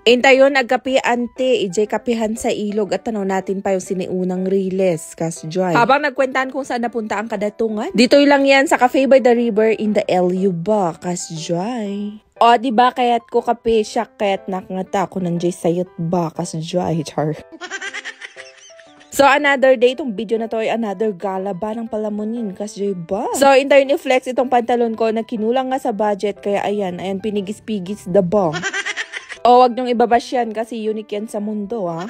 Intayon agkapi ante, ijay kapihan sa ilog at tanaw natin pa yung siniunang riles, kas Joy. Habang nagkwentaan kung saan napunta ang kadatungan, dito'y lang yan sa Cafe by the River in the LU ba, kas Joy. O, diba kaya't ko kape siya, kaya't nakangata ko nandiyan sayot ba, kas Joy, char. So, another day, itong video na to ay another gala ba ng palamunin, kasi ba? So, intayon i-flex itong pantalon ko na kinulang nga sa budget, kaya ayan, pinigis-pigis the bong. O, wag niyong ibabash yan kasi unique yan sa mundo, ha?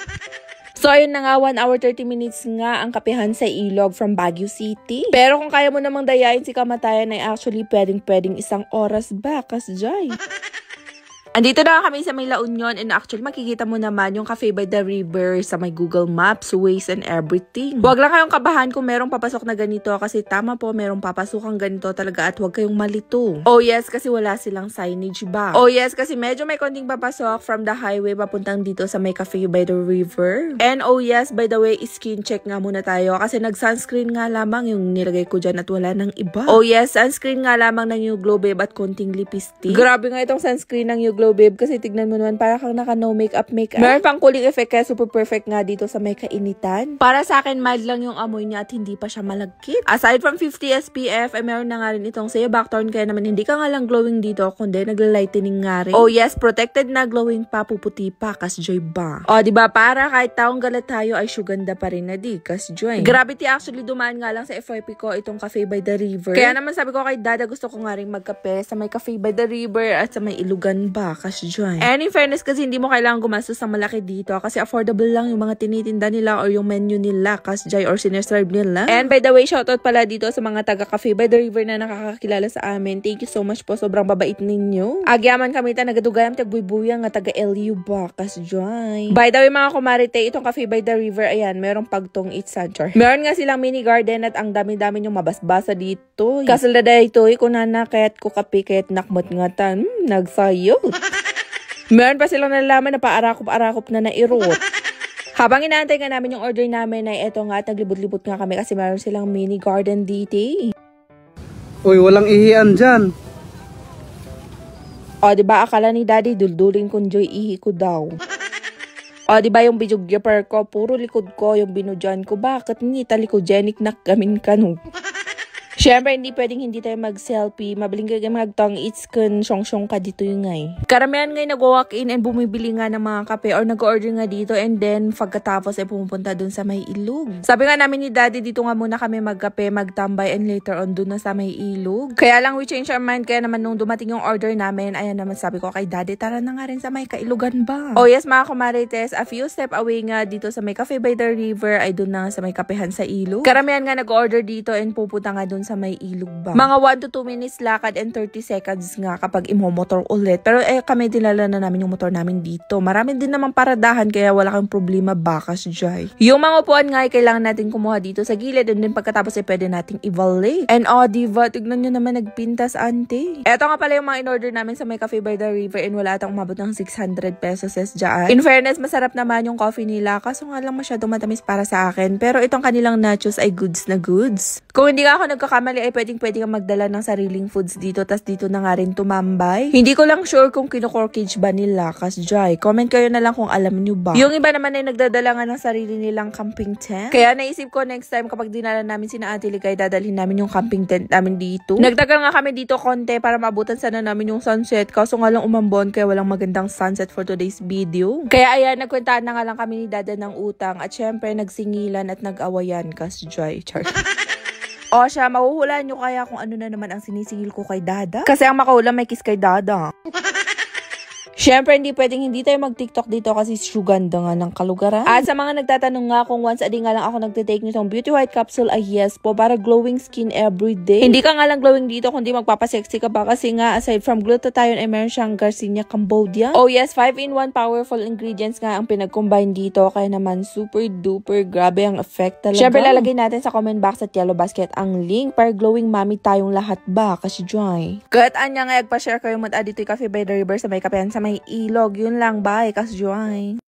So, ayun na nga, 1 hour 30 minutes nga ang kapihan sa ilog from Baguio City. Pero kung kaya mo namang dayain si kamatayan ay actually pwedeng 1 oras ba, kas Joy. Andito na kami sa may La Union and actually makikita mo naman yung Cafe by the River sa may Google Maps, Waze and everything. Huwag lang kayong kabahan kung merong papasok na ganito kasi tama po merong papasokang ganito talaga at huwag kayong malito. Oh yes, kasi wala silang signage ba. Oh yes, kasi medyo may konting papasok from the highway papuntang dito sa may Cafe by the River. And oh yes, by the way, skin check nga muna tayo kasi nag-sunscreen nga lamang yung nilagay ko dyan at wala nang iba. Oh yes, sunscreen nga lamang ng New Glow Babe at konting lipstick. Grabe nga itong sunscreen ng New Glow Babe kasi tignan mo naman para kang naka no makeup. Meron pang cooling effect kaya super perfect nga dito sa may kainitan. Para sa akin mild lang yung amoy niya at hindi pa siya malagkit. Aside from 50 SPF ay meron na nga rin itong Sebactorn kaya naman hindi ka nga lang glowing dito kundi nagla-lightening nga rin. Oh yes, protected na glowing pa, puputi pa, kas Joy ba. O diba para kahit taong galat tayo ay suganda pa rin na di, kas Joy. Gravity actually dumaan nga lang sa FYP ko itong Cafe by the River. Kaya naman sabi ko kay Dada gusto ko nga rin magkape sa may Cafe by the River at sa may Ilugan ba, kas Joy. And in fairness kasi hindi mo kailangan gumastos ng malaki dito kasi affordable lang yung mga tinitinda nila or yung menu nila, kas Joy, or sineserve nila. And by the way, shoutout pala dito sa mga taga Cafe by the River na nakakakilala sa amin. Thank you so much po, sobrang babait ninyo. Agyaman kami ta nagadugayam tagbuybuyan nga taga LU ba, kas Joy. By the way mga kumarite, itong Cafe by the River, ayan, merong pagtong itsanchar. Meron nga silang mini garden at ang dami-dami yung mabasbasa dito. Kasalada ito, kunana kaya't ko kape kaya't nakmot nga tan, nagsayo. Meron pa silang nalalaman na paarakop-arakop na nairot. Habang inaantay nga namin yung order namin ay eto nga at naglibot-libot nga kami kasi meron silang mini garden dito. Uy, walang ihian dyan. O, diba akala ni Daddy duldulin kung Joy ihi ko daw. O, diba yung bijugyapar ko, puro likod ko yung binudyan ko. Bakit ni talikogenic na gamin ka no? Siyempre, hindi pwedeng hindi tayo mag-selfie. Mabiling ka magtong it's kun syong-syong ka dito yung ngay. Karamihan ngay nag-walk in and bumibili nga ng mga kape or nag-order nga dito and then pagkatapos ay pumunta dun sa may ilog. Sabi nga namin ni Daddy, dito nga muna kami magkape, magtambay and later on dun na sa may ilog. Kaya lang we change our mind kaya naman nung dumating yung order namin, ayan naman sabi ko kay Daddy, tara na nga rin sa may kailugan ba? Oh yes mga kumarites, a few step away nga dito sa may Cafe by the River ay dun na sa may kapehan sa ilog. Karamihan nga nag-order dito and pupunta nga dun sa may ilog ba. Mga 1 to 2 minutes lakad and 30 seconds nga kapag imo-motor ulit. Pero kami dinala na namin yung motor namin dito. Marami din naman paradahan kaya wala kang problema bakas Joy. Yung mga upuan nga ay kailangan natin kumuha dito sa gilid and then pagkatapos ay pwede nating i-valet. And diva, tignan nyo naman nagpintas ante. Eto nga pala yung mga in-order namin sa may Cafe by the River and wala atang umabot ng 600 pesos dyan. In fairness, masarap naman yung coffee nila kaso nga lang masyadong matamis para sa akin. Pero itong kanilang nachos ay goods na goods. Kung hindi nga ako nagkakamali ay pwede kang magdala ng sariling foods dito tas dito na nga rin tumambay. Hindi ko lang sure kung kino-corkage ba nila kas Joy. Comment kayo na lang kung alam nyo ba. Yung iba naman ay nagdadala nga ng sarili nilang camping tent. Kaya naisip ko next time kapag dinala namin sina Ate Ligay, dadalhin namin yung camping tent namin dito. Nagtagal nga kami dito konti para mabutan sana namin yung sunset. Kaso nga lang umambon kaya walang magandang sunset for today's video. Kaya ayan, nagkwentaan na nga lang kami ni Dada ng utang at syempre nagsingilan at nag-awayan kas Joy. Char. O siya, mahuhulaan nyo kaya kung ano na naman ang sinisingil ko kay Dada? Kasi ang makaulam may kiss kay Dada. Siyempre, hindi pwedeng hindi tayo mag-TikTok dito kasi suganda nga ng kalugaran. At sa mga nagtatanong nga kung once a day nga lang ako nagtitake nitong Beauty White Capsule, ay yes po, para glowing skin everyday. Hindi ka nga lang glowing dito, kundi magpapasexy ka pa kasi nga aside from glutathione ay meron siyang Garcinia Cambodia. Oh yes, 5-in-1 powerful ingredients nga ang pinag-combine dito, kaya naman super duper grabe ang effect talaga. Siyempre, lalagay natin sa comment box at yellow basket ang link para glowing mommy tayong lahat ba kasi Joy. Kahit anya nga, pa-share kayo mag-add dito yung Cafe by the River sa may kapehan sa may ilog. Yun lang, bye, kas Joy.